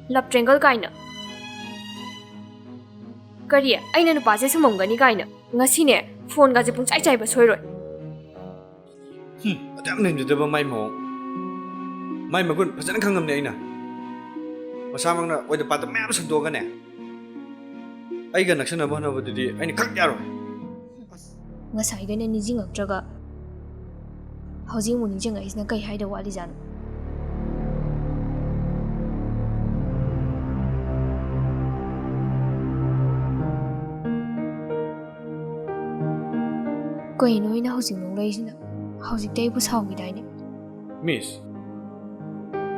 Love triangle kaina. Kari aina nupase sumamgani kaina. Ngasine phone ga je pung chai chai ba soiroi. Adam nemjadaba mai mo. Mai magun fazana khangamne aina. Masamangna oida pata mayam sandogane. Aiga naksana bana badudi aina khak yaro. Ngasai dane nijingaktraga. Hojing mu ningjang aisna kai haida wali janu. Koi noina hojing nong leisina. Hojik dai bu sawi daine. Miss.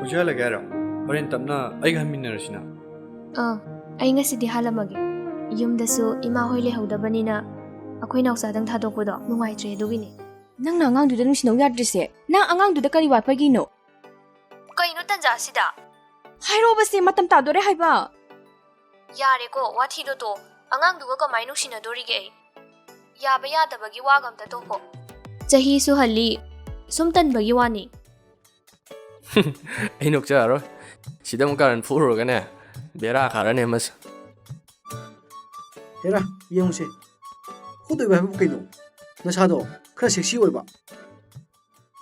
Ujala gara. Horen tamna aiga minarasina. Ai ngasidi halamagi. Yumdasu ima hoi lehaudabanina. Akoi nausadang thadokpodo nungaitre adugini. Nang na angang duda nungsinong yadrise. Nang angang duda kari watpagino. Kaino tanja sida. Hairobase matam tadore haiba. Yare ko wathido to angang duga kamai nungsinadorige. Yaba yadabagi wagamta toko. Chahi su halli sumtan bagi wani. Ai nokcha aro. Sidam karan furo gane. Bera karane mas. Hera, yengse. Khudoi ba bu kaino. Nasado khara sexy oiba.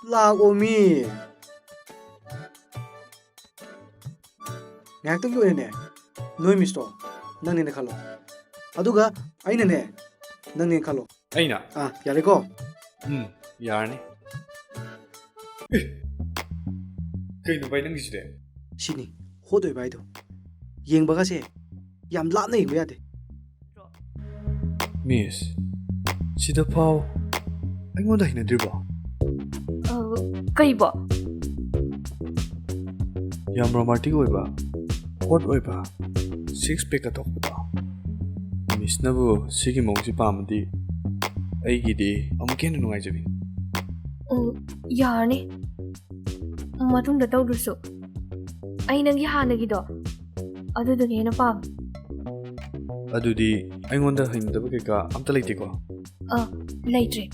Lago mi. Ngaktung yo ne. Noi misto. Nang ne khalo. Aduga aina ne. Nang ne khalo. Aina. Yare ko. Yarni. Kaino bai nang gisde. Sini. Khudoi ba ido. Yengbaga se. Yam lapna yengba yade. Miss. Sida pau. Aingonda hinadirba. Kaibo. Yam romantic oiba. Hot oiba. Six pack atokpata. Miss nabu sigi mongsi pamadi. Aigidi amukena nungaijabi. Yarni. Matungda tawdusu. Ai nangi hanagido. Aduduni hena pam. Adudi aingonda hindaba keka amta leiteko. Leitre.